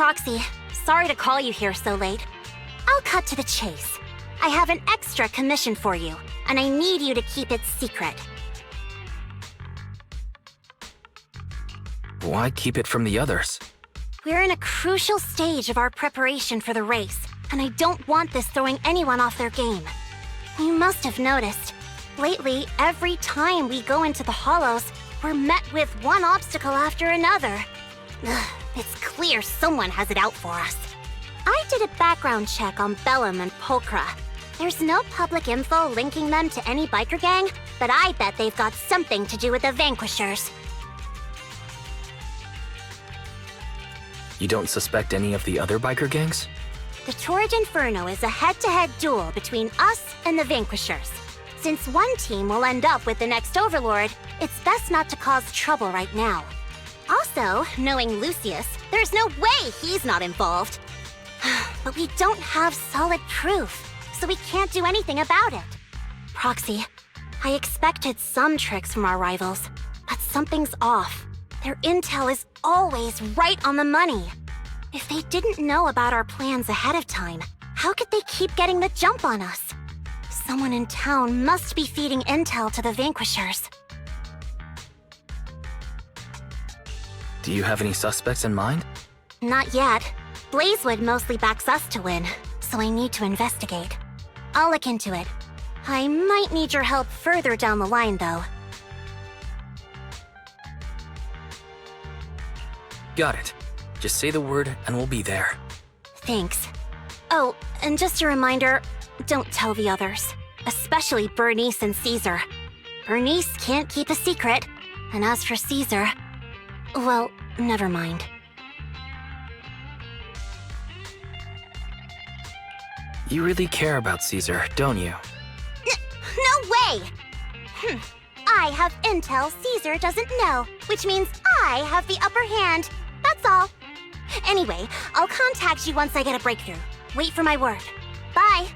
Proxy, sorry to call you here so late. I'll cut to the chase. I have an extra commission for you, and I need you to keep it secret. Why keep it from the others? We're in a crucial stage of our preparation for the race, and I don't want this throwing anyone off their game. You must have noticed. Lately, every time we go into the hollows, we're met with one obstacle after another. Ugh, it's clear someone has it out for us. I did a background check on belle and Pulchra. There's no public info linking them to any biker gang, but I bet they've got something to do with the Vanquishers. You don't suspect any of the other biker gangs? The Torrid Inferno is a head-to-head duel between us and the Vanquishers. Since one team will end up with the next Overlord, it's best not to cause trouble right now. Also, knowing Lucius, there's no way he's not involved. But we don't have solid proof, so we can't do anything about it. Proxy, I expected some tricks from our rivals, but something's off. Their intel is always right on the money. If they didn't know about our plans ahead of time, how could they keep getting the jump on us? Someone in town must be feeding intel to the Vanquishers. Do you have any suspects in mind? Not yet. Blazewood mostly backs us to win, so I need to investigate. I'll look into it. I might need your help further down the line, though. Got it. Just say the word and we'll be there. Thanks. Oh, and just a reminder, don't tell the others. Especially Burnice and Caesar. Burnice can't keep a secret, and as for Caesar... well, never mind. You really care about Caesar, don't you? No way! I have intel Caesar doesn't know, which means I have the upper hand. That's all. Anyway, I'll contact you once I get a breakthrough. Wait for my word. Bye!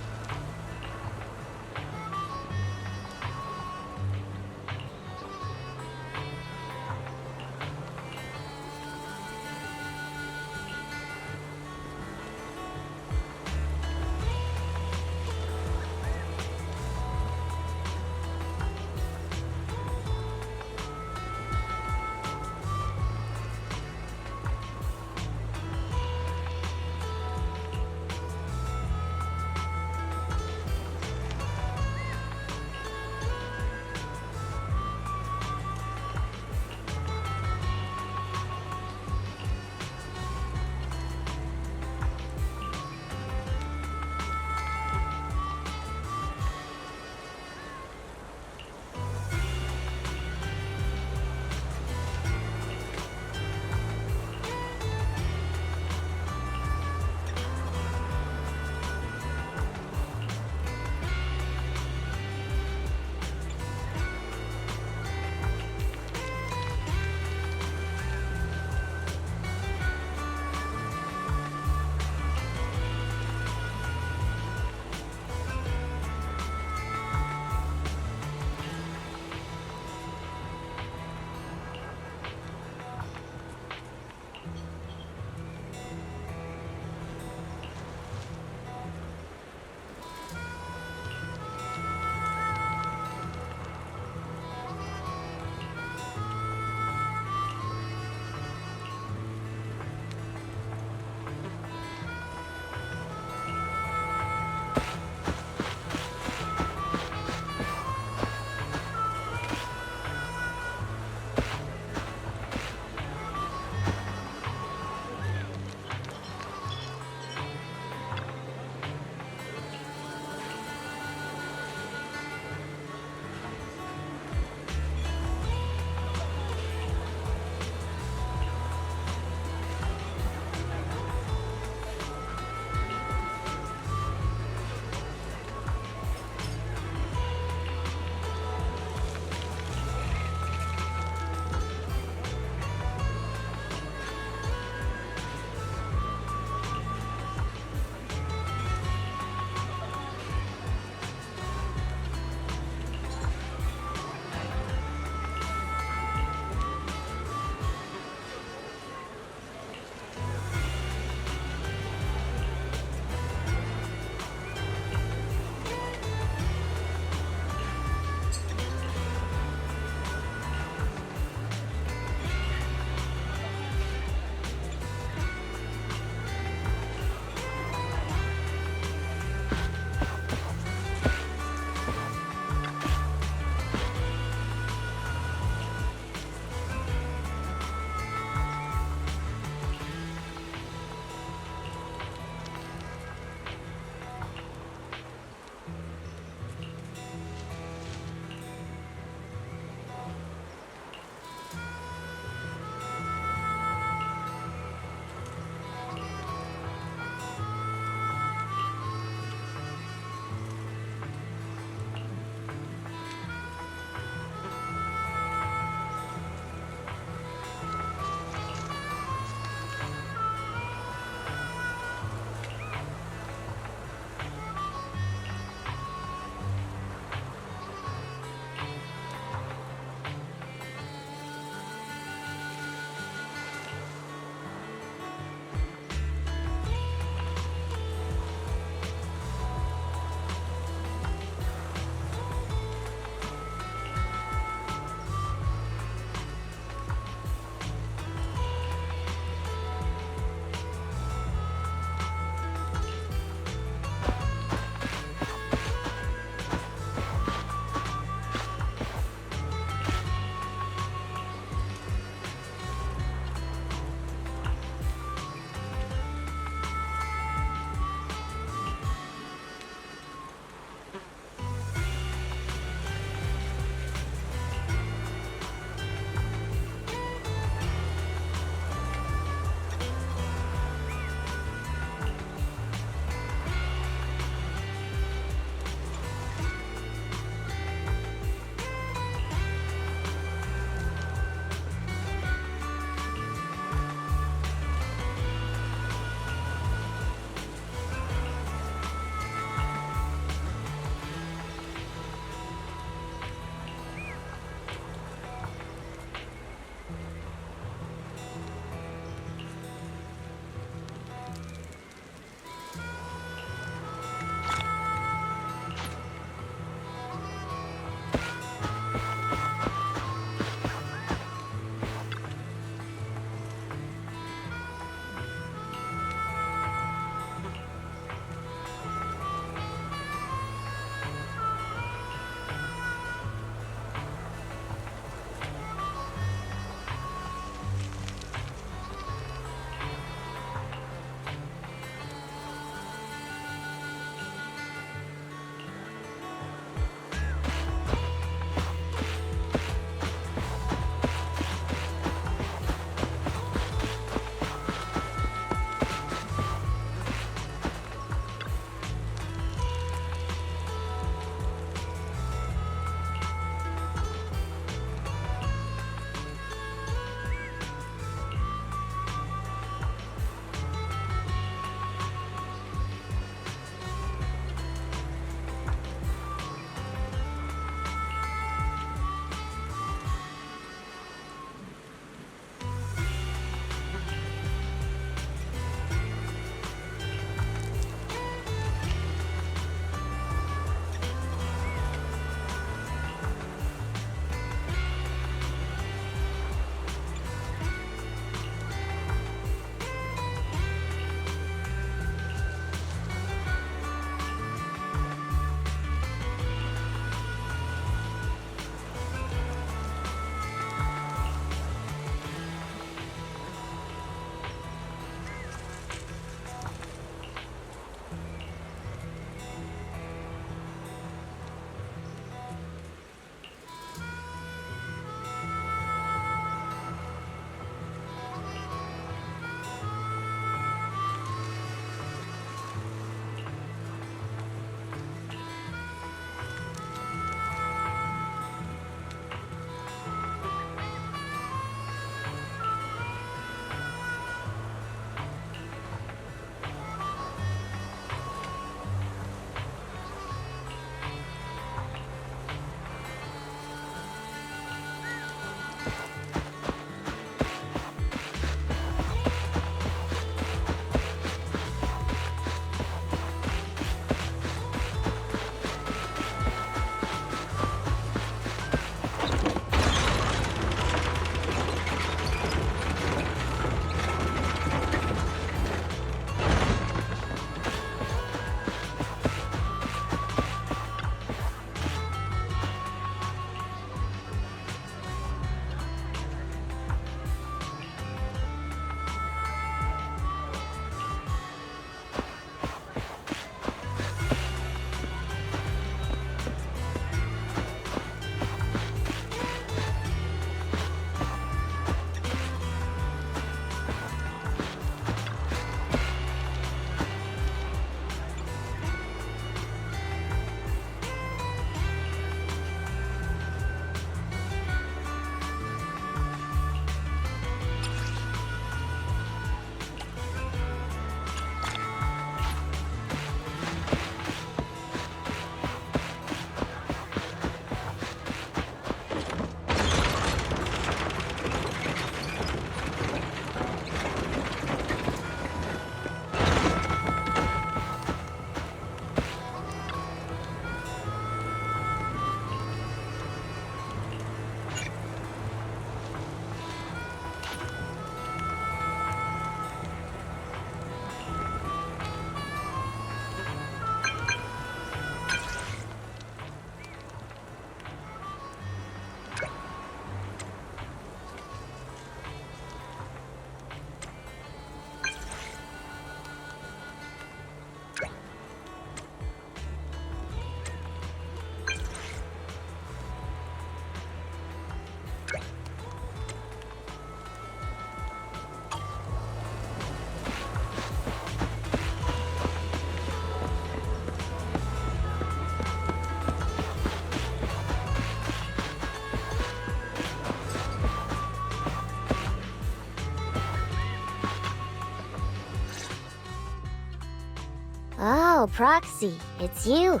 Oh, Proxy, it's you.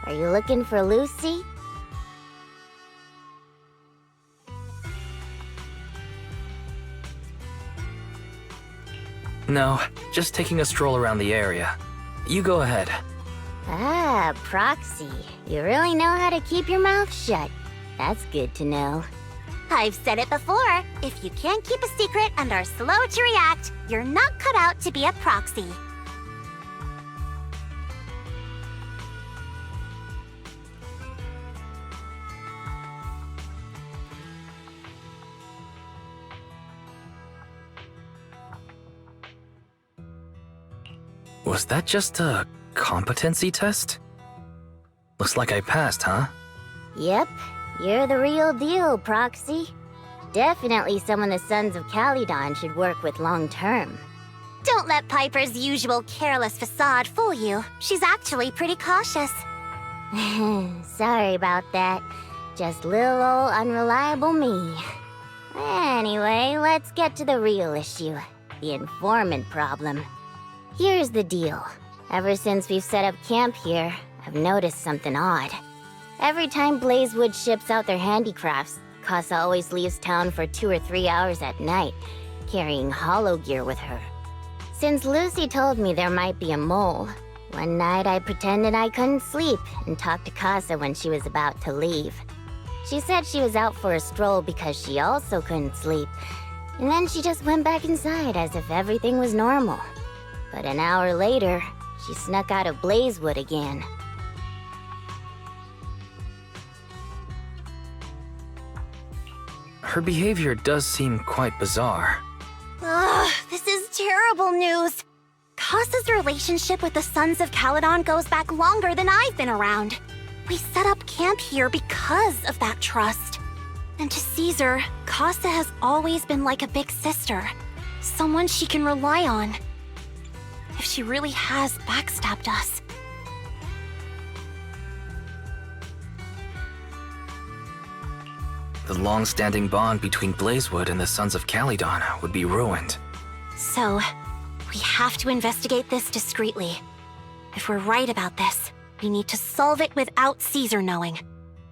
Are you looking for Lucy? No, just taking a stroll around the area. You go ahead. Ah, Proxy. You really know how to keep your mouth shut. That's good to know. I've said it before. If you can't keep a secret and are slow to react, you're not cut out to be a proxy. Was that just a competency test? Looks like I passed, huh? Yep, you're the real deal, Proxy. Definitely someone the Sons of Calydon should work with long term. Don't let Piper's usual careless facade fool you. She's actually pretty cautious. Sorry about that. Just little old unreliable me. Anyway, let's get to the real issue. The informant problem. Here's the deal. Ever since we've set up camp here, I've noticed something odd. Every time Blazewood ships out their handicrafts, Casa always leaves town for 2 or 3 hours at night, carrying hollow gear with her. Since Lucy told me there might be a mole, one night I pretended I couldn't sleep and talked to Casa when she was about to leave. She said she was out for a stroll because she also couldn't sleep, and then she just went back inside as if everything was normal. But an hour later, she snuck out of Blazewood again. Her behavior does seem quite bizarre. Ugh, this is terrible news. Casa's relationship with the Sons of Calydon goes back longer than I've been around. We set up camp here because of that trust. And to Caesar, Casa has always been like a big sister. Someone she can rely on. If she really has backstabbed us. The long-standing bond between Blazewood and the Sons of Calydon would be ruined. So, we have to investigate this discreetly. If we're right about this, we need to solve it without Caesar knowing.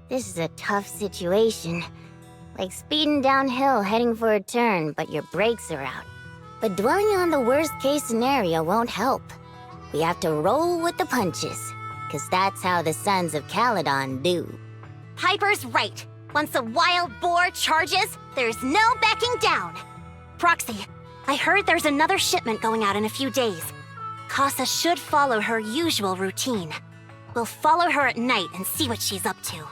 This is a tough situation. Like speeding downhill heading for a turn, but your brakes are out. But dwelling on the worst-case scenario won't help. We have to roll with the punches, because that's how the Sons of Calydon do. Piper's right. Once a wild boar charges, there's no backing down. Proxy, I heard there's another shipment going out in a few days. Casa should follow her usual routine. We'll follow her at night and see what she's up to.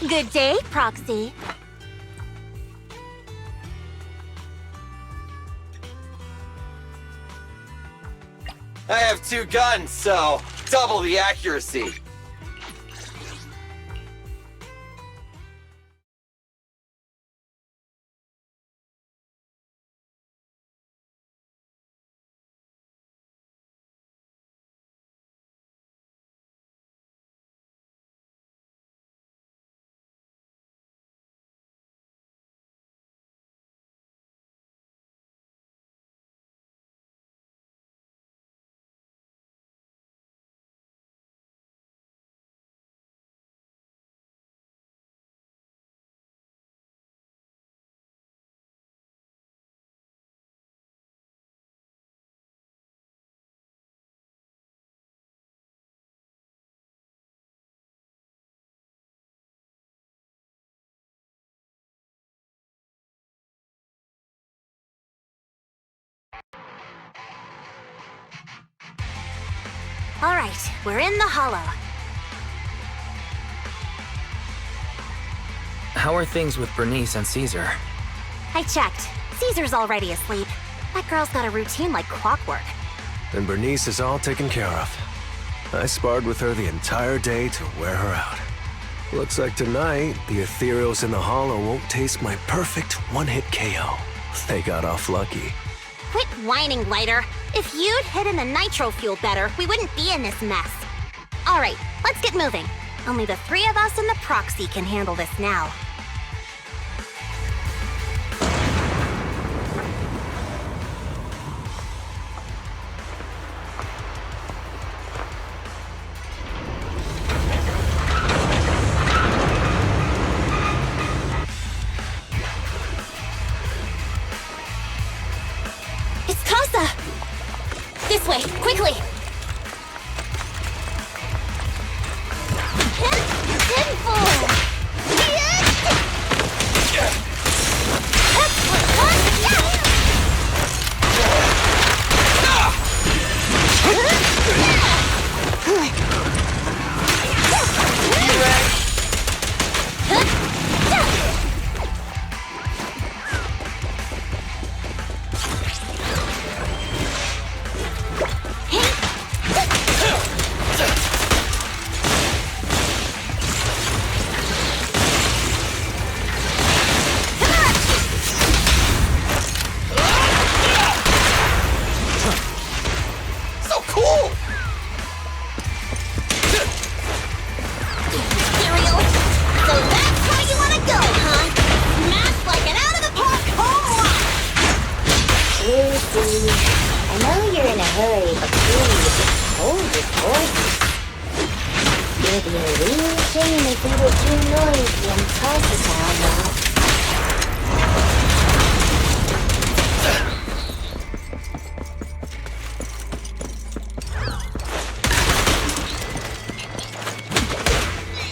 Good day, Proxy. I have 2 guns, so double the accuracy. All right, we're in the hollow. How are things with Burnice and Caesar? I checked. Caesar's already asleep. That girl's got a routine like clockwork. And Burnice is all taken care of. I sparred with her the entire day to wear her out. Looks like tonight, the ethereals in the hollow won't taste my perfect one-hit KO. They got off lucky. Quit whining, Lighter. If you'd hidden the nitro fuel better, we wouldn't be in this mess. All right, let's get moving. Only the three of us and the proxy can handle this now. It's Casa! This way, quickly!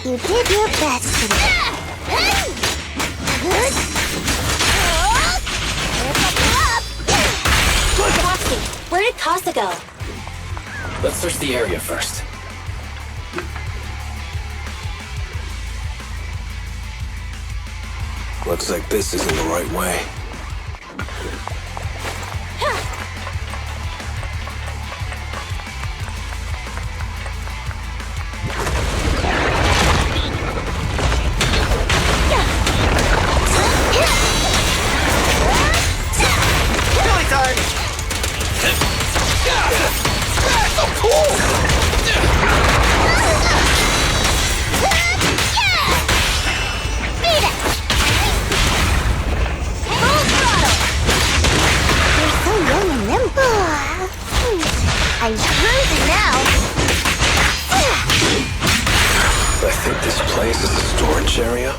You did your best today. Proxy, where did Casa go? Let's search the area first. Looks like this isn't the right way. I'm cruising now. I think this place is a storage area.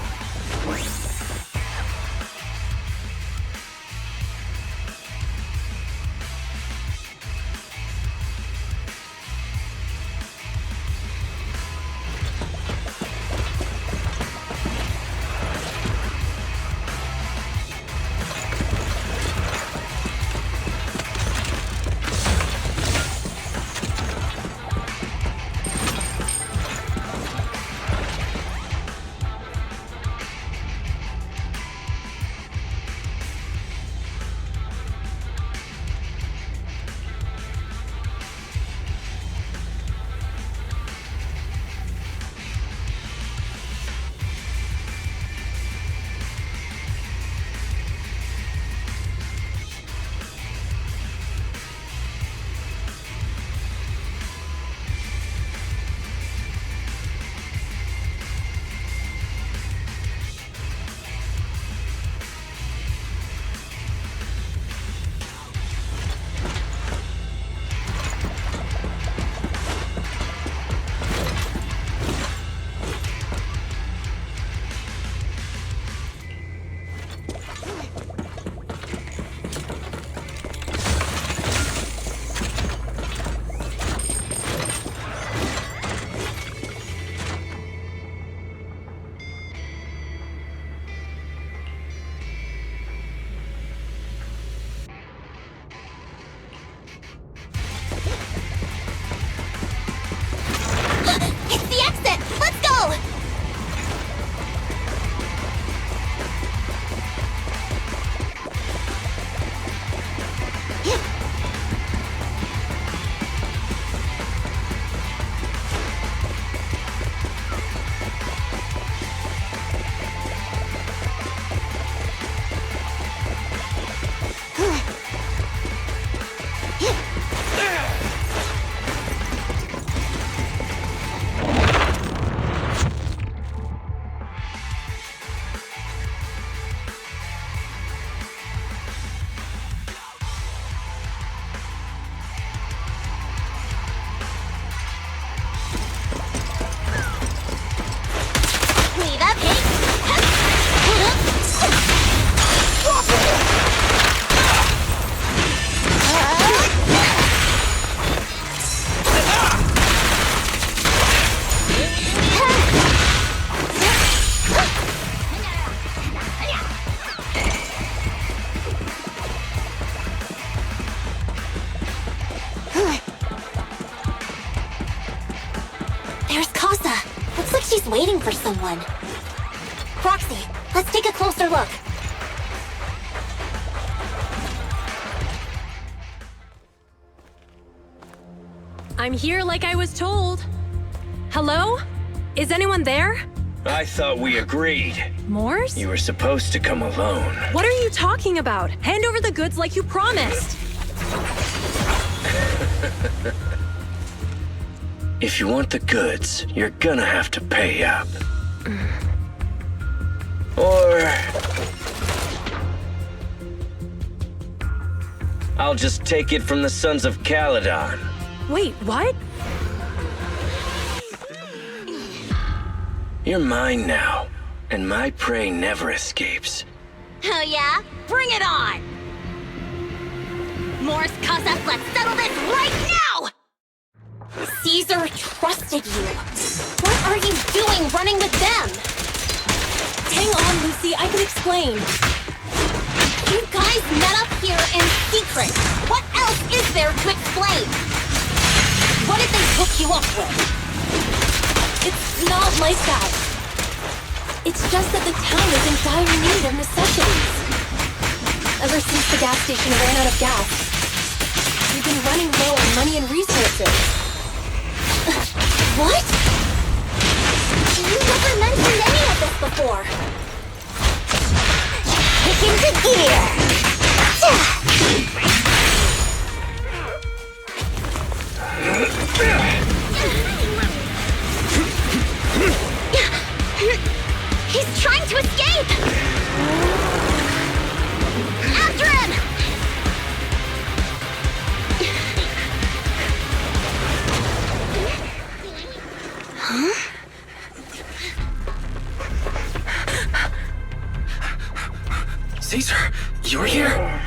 she's waiting for someone. Roxy, let's take a closer look. I'm here like I was told. Hello? Is anyone there? I thought we agreed. Morse? You were supposed to come alone. What are you talking about? Hand over the goods like you promised. If you want the goods, you're gonna have to pay up. Or... I'll just take it from the Sons of Caledon. Wait, what? You're mine now, and my prey never escapes. Oh yeah? Bring it on! Morse Kazakh, let's settle this right now! Caesar trusted you. What are you doing running with them? Hang on, Lucy, I can explain. You guys met up here in secret. What else is there to explain? What did they hook you up with? It's not like that. It's just that the town is in dire need of necessities. Ever since the gas station ran out of gas, we've been running low on money and resources. What? You never mentioned any of this before. Kick into gear. He's trying to escape! After him! Caesar, you're here?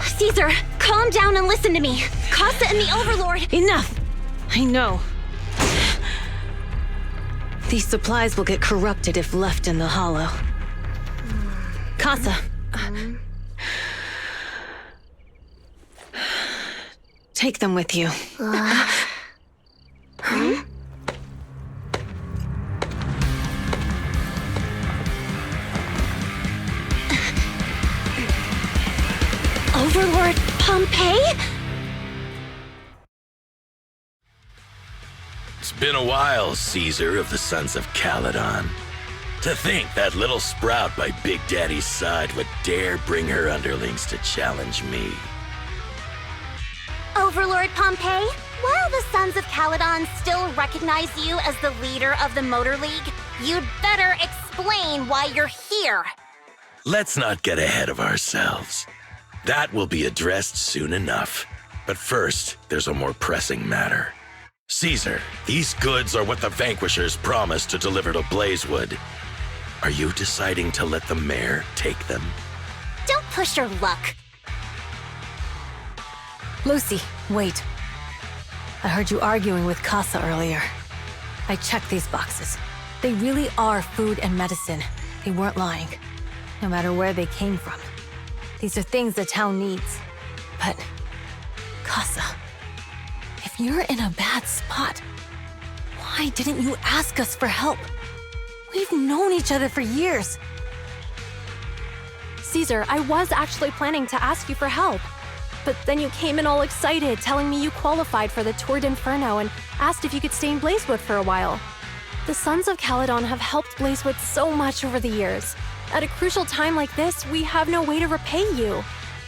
Caesar, calm down and listen to me. Casa and the Overlord... Enough! I know. These supplies will get corrupted if left in the hollow. Casa. Take them with you. Overlord Pompeii? It's been a while, Caesar of the Sons of Caledon. To think that little sprout by Big Daddy's side would dare bring her underlings to challenge me. Overlord Pompeii, while the Sons of Caledon still recognize you as the leader of the Motor League, you'd better explain why you're here. Let's not get ahead of ourselves. That will be addressed soon enough. But first, there's a more pressing matter. Caesar, these goods are what the Vanquishers promised to deliver to Blazewood. Are you deciding to let the mayor take them? Don't push your luck. Lucy, wait. I heard you arguing with Casa earlier. I checked these boxes. They really are food and medicine. They weren't lying, no matter where they came from. These are things the town needs. But, Casa, if you're in a bad spot, why didn't you ask us for help? We've known each other for years. Caesar, I was actually planning to ask you for help. But then you came in all excited, telling me you qualified for the Tour d'Inferno and asked if you could stay in Blazewood for a while. The Sons of Caledon have helped Blazewood so much over the years. At a crucial time like this, we have no way to repay you.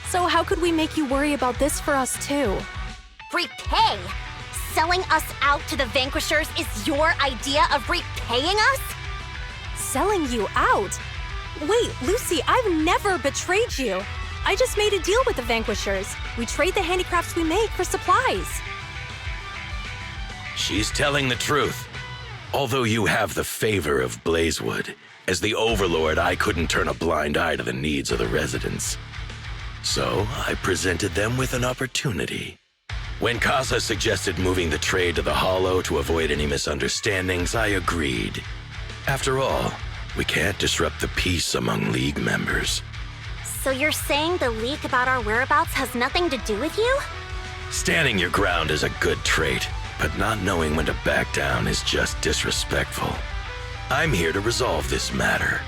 So how could we make you worry about this for us too? Repay? Selling us out to the Vanquishers is your idea of repaying us? Selling you out? Wait, Lucy, I've never betrayed you. I just made a deal with the Vanquishers. We trade the handicrafts we make for supplies. She's telling the truth. Although you have the favor of Blazewood, as the Overlord, I couldn't turn a blind eye to the needs of the residents. So I presented them with an opportunity. When Casa suggested moving the trade to the Hollow to avoid any misunderstandings, I agreed. After all, we can't disrupt the peace among League members. So you're saying the leak about our whereabouts has nothing to do with you? Standing your ground is a good trait, but not knowing when to back down is just disrespectful. I'm here to resolve this matter.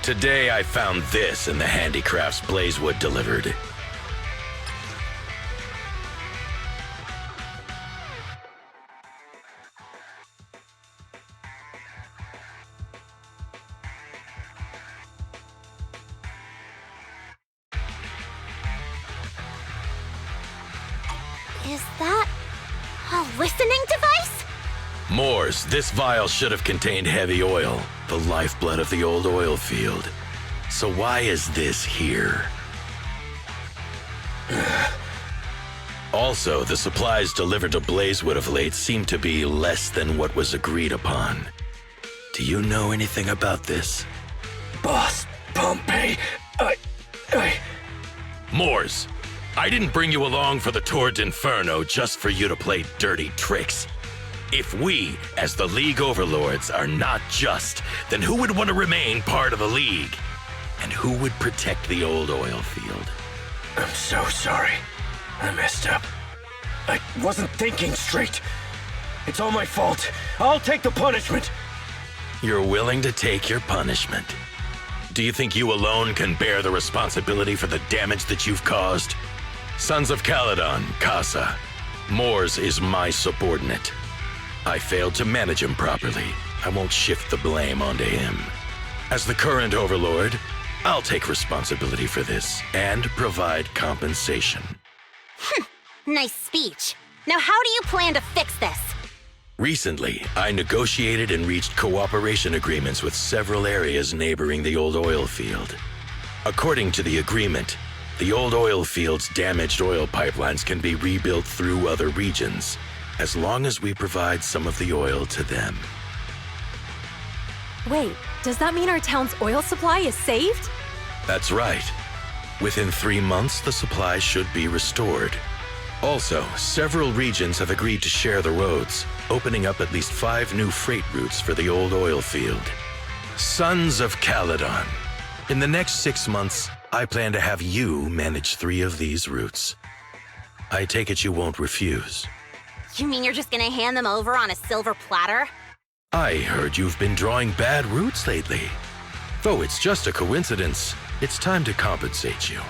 Today I found this in the handicrafts Blazewood delivered. Is that a listening device? Moors, this vial should have contained heavy oil, the lifeblood of the old oil field. So why is this here? Also, the supplies delivered to Blazewood of late seem to be less than what was agreed upon. Do you know anything about this? Boss, Pompey, Moors, I didn't bring you along for the Tour d'Inferno just for you to play dirty tricks. If we, as the League Overlords, are not just, then who would want to remain part of the League? And who would protect the old oil field? I'm so sorry. I messed up. I wasn't thinking straight. It's all my fault. I'll take the punishment. You're willing to take your punishment. Do you think you alone can bear the responsibility for the damage that you've caused? Sons of Caledon, Casa. Moors is my subordinate. I failed to manage him properly. I won't shift the blame onto him. As the current overlord, I'll take responsibility for this and provide compensation. Nice speech. Now how do you plan to fix this? Recently, I negotiated and reached cooperation agreements with several areas neighboring the old oil field. According to the agreement, the old oil field's damaged oil pipelines can be rebuilt through other regions, as long as we provide some of the oil to them. Wait, does that mean our town's oil supply is saved? That's right. Within 3 months, the supply should be restored. Also, several regions have agreed to share the roads, opening up at least 5 new freight routes for the old oil field. Sons of Caledon. In the next 6 months, I plan to have you manage 3 of these routes. I take it you won't refuse. You mean you're just gonna hand them over on a silver platter? I heard you've been drawing bad routes lately. Though it's just a coincidence, it's time to compensate you.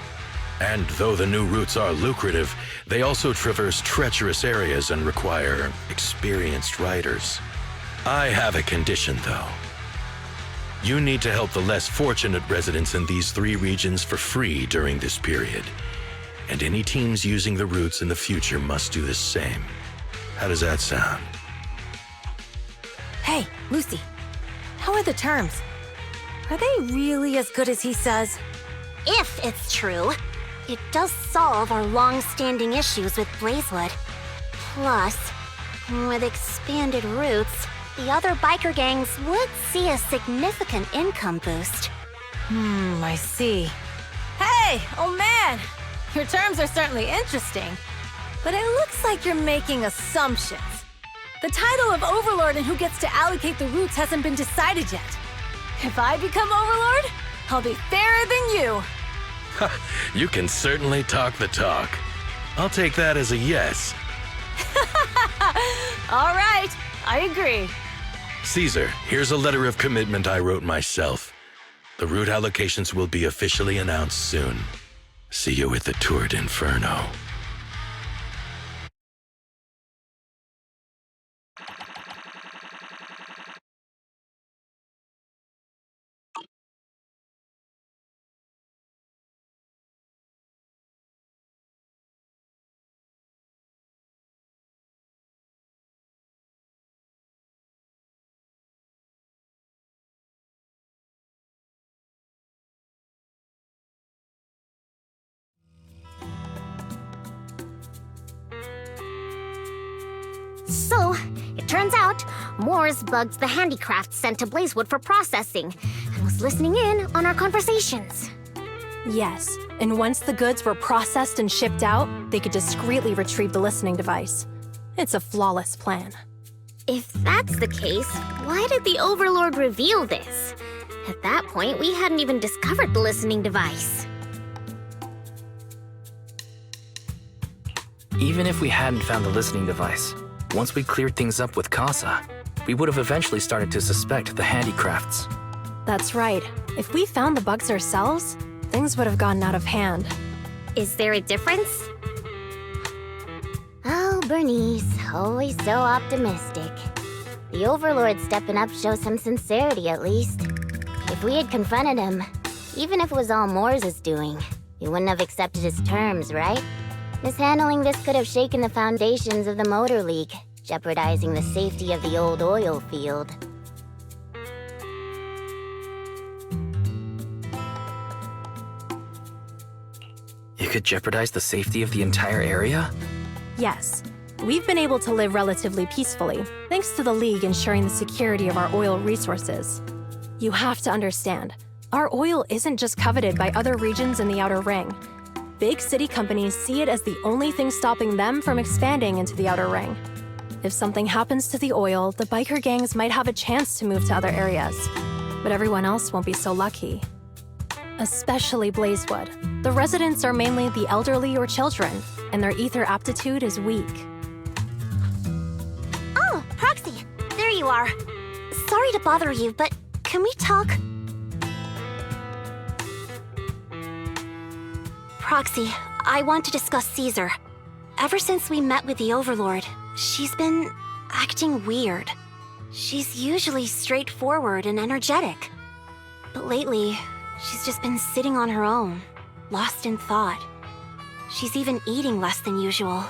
And though the new routes are lucrative, they also traverse treacherous areas and require experienced riders. I have a condition, though. You need to help the less fortunate residents in these 3 regions for free during this period. And any teams using the routes in the future must do the same. How does that sound? Hey, Lucy. How are the terms? Are they really as good as he says? If it's true, it does solve our long-standing issues with Blazewood. Plus, with expanded routes, the other biker gangs would see a significant income boost. I see. Hey, oh man! Your terms are certainly interesting, but it looks like you're making assumptions. The title of Overlord and who gets to allocate the routes hasn't been decided yet. If I become Overlord, I'll be fairer than you. You can certainly talk the talk. I'll take that as a yes. All right, I agree. Caesar, here's a letter of commitment I wrote myself. The route allocations will be officially announced soon. See you at the Tour d'Inferno. So, it turns out, Moores bugged the handicrafts sent to Blazewood for processing, and was listening in on our conversations. Yes, and once the goods were processed and shipped out, they could discreetly retrieve the listening device. It's a flawless plan. If that's the case, why did the Overlord reveal this? At that point, we hadn't even discovered the listening device. Even if we hadn't found the listening device, Once we cleared things up with Casa, we would have eventually started to suspect the handicrafts. That's right. If we found the bugs ourselves, things would have gotten out of hand. Is there a difference? Oh, Burnice, always so optimistic. The Overlord stepping up shows some sincerity at least. If we had confronted him, even if it was all Moore's doing, he wouldn't have accepted his terms, right? Mishandling this could have shaken the foundations of the Motor League, jeopardizing the safety of the old oil field. It could jeopardize the safety of the entire area? Yes. We've been able to live relatively peacefully, thanks to the League ensuring the security of our oil resources. You have to understand, our oil isn't just coveted by other regions in the Outer Ring. Big city companies see it as the only thing stopping them from expanding into the Outer Ring. If something happens to the oil, the biker gangs might have a chance to move to other areas, but everyone else won't be so lucky. Especially Blazewood. The residents are mainly the elderly or children, and their ether aptitude is weak. Oh, Proxy, there you are. Sorry to bother you, but can we talk? Proxy, I want to discuss Caesar. Ever since we met with the Overlord, she's been acting weird. She's usually straightforward and energetic. But lately, she's just been sitting on her own, lost in thought. She's even eating less than usual.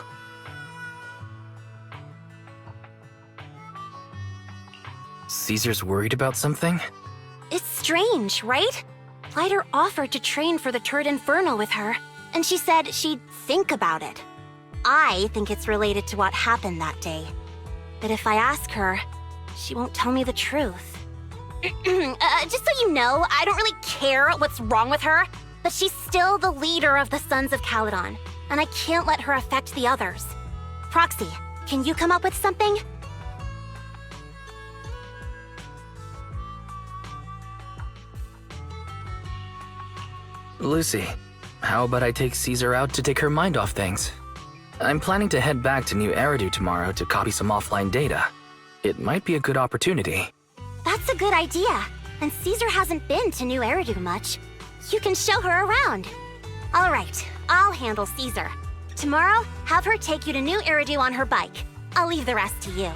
Caesar's worried about something? It's strange, right? Lighter offered to train for the Turd Inferno with her, and she said she'd think about it. I think it's related to what happened that day. But if I ask her, she won't tell me the truth. Just so you know, I don't really care what's wrong with her, but she's still the leader of the Sons of Caledon, and I can't let her affect the others. Proxy, can you come up with something? Lucy, how about I take Caesar out to take her mind off things? I'm planning to head back to New Eridu tomorrow to copy some offline data. It might be a good opportunity. That's a good idea. And Caesar hasn't been to New Eridu much. You can show her around. All right, I'll handle Caesar. Tomorrow, have her take you to New Eridu on her bike. I'll leave the rest to you.